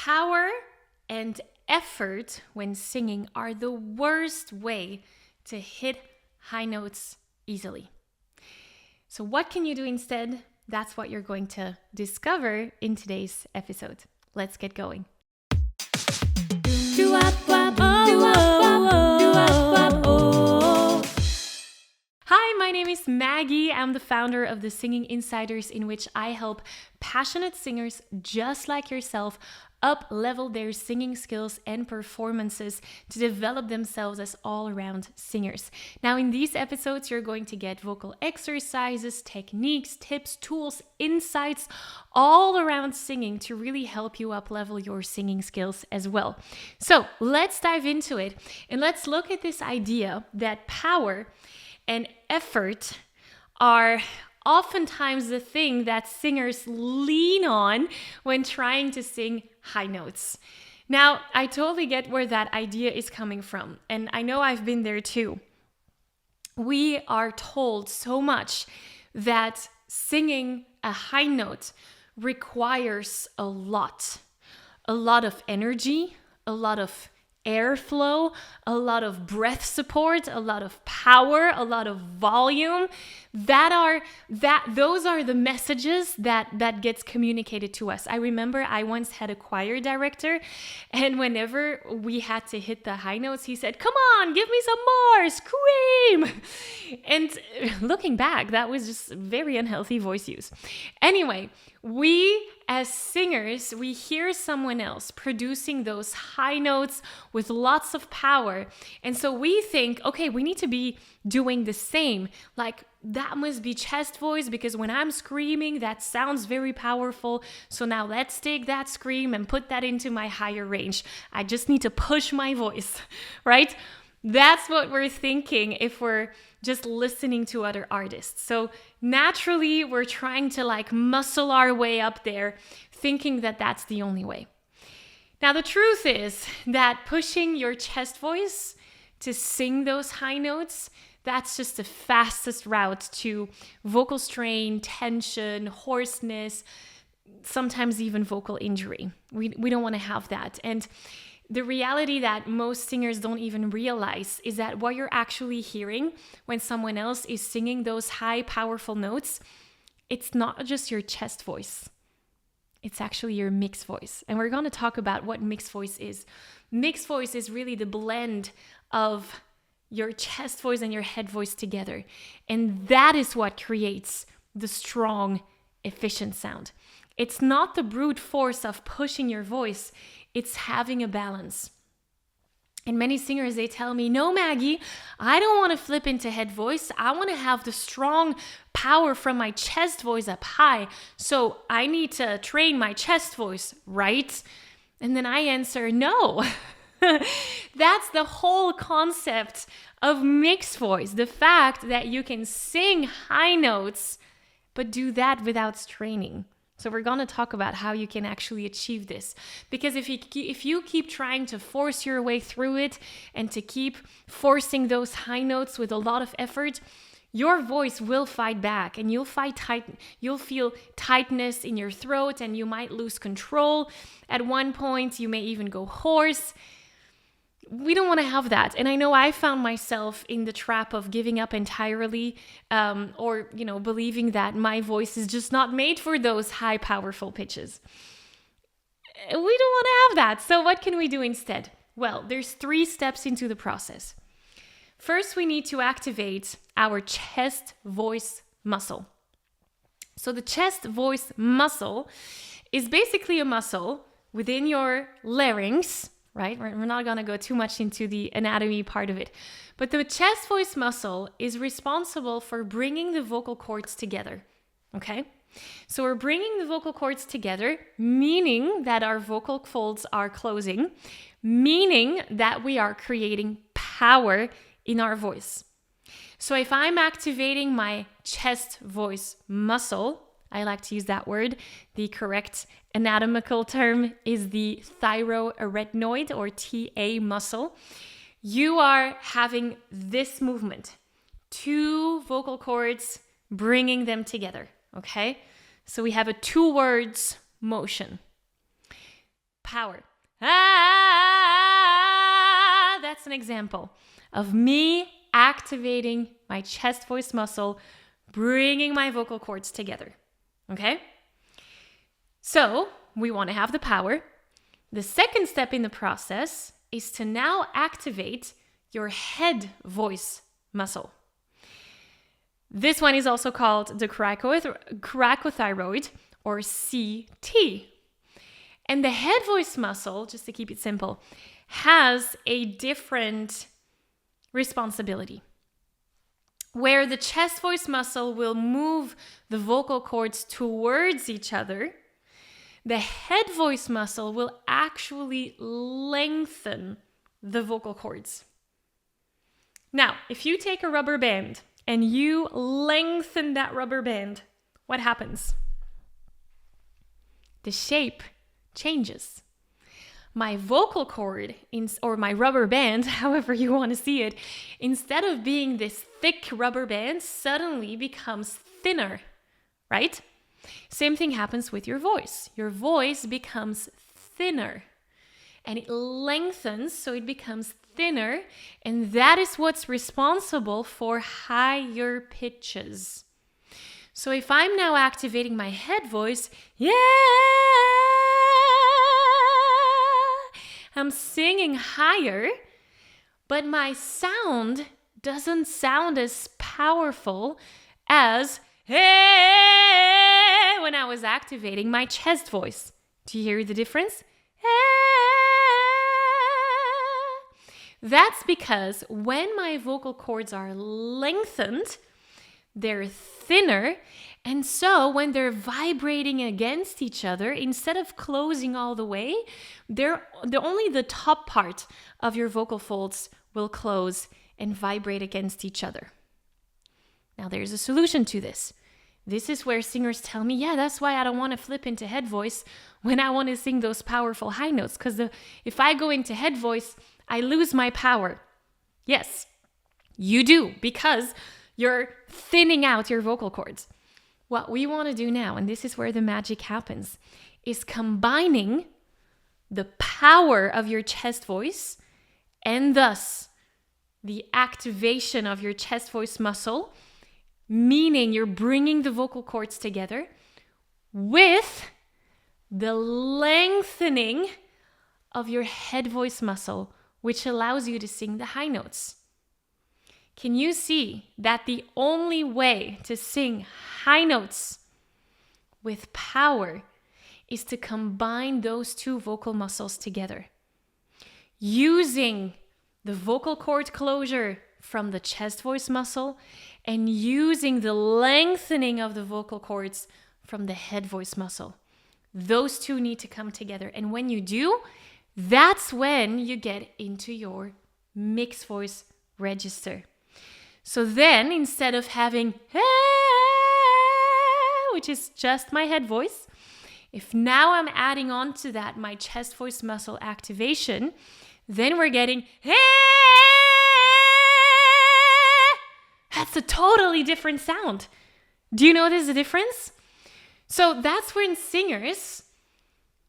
Power and effort when singing are the worst way to hit high notes easily. So what can you do instead? That's what you're going to discover in today's episode. Let's get going. Hi, my name is Maggie. I'm the founder of the Singing Insiders, in which I help passionate singers just like yourself up-level their singing skills and performances to develop themselves as all-around singers. Now, in these episodes, you're going to get vocal exercises, techniques, tips, tools, insights, all around singing to really help you up-level your singing skills as well. So let's dive into it, and let's look at this idea that power and effort are oftentimes the thing that singers lean on when trying to sing high notes. Now, I totally get where that idea is coming from, and I know I've been there too. We are told so much that singing a high note requires a lot of energy, a lot of airflow, a lot of breath support, a lot of power, a lot of volume. Those are the messages that gets communicated to us. I remember I once had a choir director, and whenever we had to hit the high notes, he said, "Come on, give me some more, scream." And looking back, that was just very unhealthy voice use. Anyway, we as singers, we hear someone else producing those high notes with lots of power. And so we think, okay, we need to be doing the same. Like, that must be chest voice because when I'm screaming, that sounds very powerful. So now let's take that scream and put that into my higher range. I just need to push my voice, right? That's what we're thinking if we're just listening to other artists. So naturally, we're trying to muscle our way up there, thinking that that's the only way. Now, the truth is that pushing your chest voice to sing those high notes, that's just the fastest route to vocal strain, tension, hoarseness, sometimes even vocal injury. We don't want to have that. And the reality that most singers don't even realize is that what you're actually hearing when someone else is singing those high, powerful notes, it's not just your chest voice. It's actually your mixed voice. And we're going to talk about what mixed voice is. Mixed voice is really the blend of your chest voice and your head voice together. And that is what creates the strong, efficient sound. It's not the brute force of pushing your voice. It's having a balance. And many singers, they tell me, "No, Maggie, I don't want to flip into head voice. I want to have the strong power from my chest voice up high. So I need to train my chest voice, right?" And then I answer, no. That's the whole concept of mixed voice. The fact that you can sing high notes, but do that without straining. So we're going to talk about how you can actually achieve this. Because if you keep trying to force your way through it and to keep forcing those high notes with a lot of effort, your voice will fight back and you'll feel tightness in your throat and you might lose control. At one point, you may even go hoarse. We don't want to have that. And I know I found myself in the trap of giving up entirely or believing that my voice is just not made for those high, powerful pitches. We don't want to have that. So what can we do instead? Well, there's 3 steps into the process. First, we need to activate our chest voice muscle. So the chest voice muscle is basically a muscle within your larynx, right? We're not going to go too much into the anatomy part of it. But the chest voice muscle is responsible for bringing the vocal cords together, okay? So we're bringing the vocal cords together, meaning that our vocal folds are closing, meaning that we are creating power in our voice. So if I'm activating my chest voice muscle, I like to use that word. The correct anatomical term is the thyroarytenoid or TA muscle. You are having this movement, 2 vocal cords, bringing them together, okay? So we have a 2 words motion. power. Ah, that's an example of me activating my chest voice muscle, bringing my vocal cords together. Okay? So we want to have the power. The second step in the process is to now activate your head voice muscle. This one is also called the cricothyroid, or CT. And the head voice muscle, just to keep it simple, has a different responsibility. Where the chest voice muscle will move the vocal cords towards each other, the head voice muscle will actually lengthen the vocal cords. Now, if you take a rubber band and you lengthen that rubber band, what happens? The shape changes. My vocal cord, or my rubber band, however you want to see it, instead of being this thick rubber band, suddenly becomes thinner, right? Same thing happens with your voice. Your voice becomes thinner and it lengthens, so it becomes thinner, and that is what's responsible for higher pitches. So if I'm now activating my head voice, I'm singing higher, but my sound doesn't sound as powerful as when I was activating my chest voice. Do you hear the difference? That's because when my vocal cords are lengthened, they're thinner, and so when they're vibrating against each other, instead of closing all the way, only the top part of your vocal folds will close and vibrate against each other. Now there's a solution to this. This is where singers tell me, that's why I don't want to flip into head voice when I want to sing those powerful high notes, because if I go into head voice, I lose my power. Yes, you do, because you're thinning out your vocal cords. What we want to do now, and this is where the magic happens, is combining the power of your chest voice and thus the activation of your chest voice muscle, meaning you're bringing the vocal cords together, with the lengthening of your head voice muscle, which allows you to sing the high notes. Can you see that the only way to sing high notes with power is to combine those two vocal muscles together? Using the vocal cord closure from the chest voice muscle and using the lengthening of the vocal cords from the head voice muscle. Those two need to come together. And when you do, that's when you get into your mixed voice register. So then, instead of having which is just my head voice, if now I'm adding on to that my chest voice muscle activation, then we're getting that's a totally different sound. Do you notice the difference? So that's when singers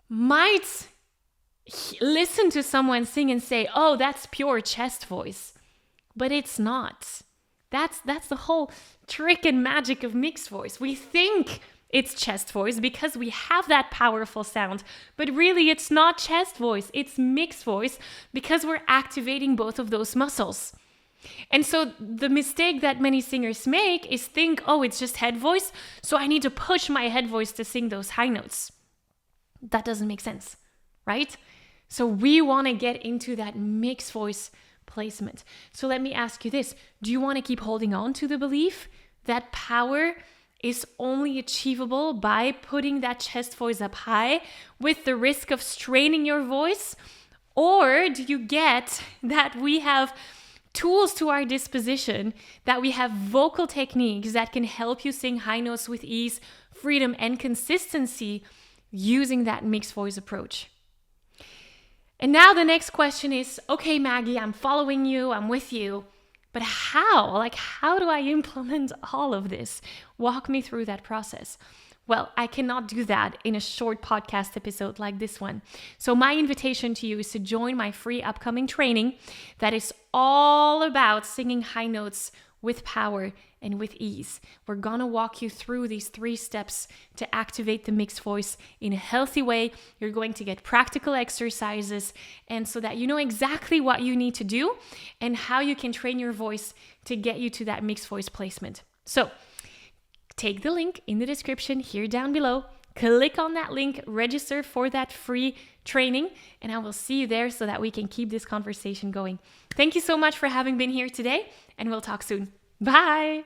might listen to someone sing and say, oh, that's pure chest voice. But it's not. That's the whole trick and magic of mixed voice. We think it's chest voice because we have that powerful sound, but really it's not chest voice, it's mixed voice because we're activating both of those muscles. And so the mistake that many singers make is think, oh, it's just head voice, so I need to push my head voice to sing those high notes. That doesn't make sense, right? So we want to get into that mixed voice placement. So let me ask you this. Do you want to keep holding on to the belief that power is only achievable by putting that chest voice up high with the risk of straining your voice? Or do you get that we have tools to our disposition, that we have vocal techniques that can help you sing high notes with ease, freedom, and consistency using that mixed voice approach? And now the next question is, okay, Maggie, I'm following you, I'm with you, but how? How do I implement all of this? Walk me through that process. Well, I cannot do that in a short podcast episode like this one. So my invitation to you is to join my free upcoming training that is all about singing high notes with power and with ease. We're gonna walk you through these 3 steps to activate the mixed voice in a healthy way. You're going to get practical exercises, and so that you know exactly what you need to do and how you can train your voice to get you to that mixed voice placement. So take the link in the description here down below, click on that link, register for that free training, and I will see you there so that we can keep this conversation going. Thank you so much for having been here today, and we'll talk soon. Bye!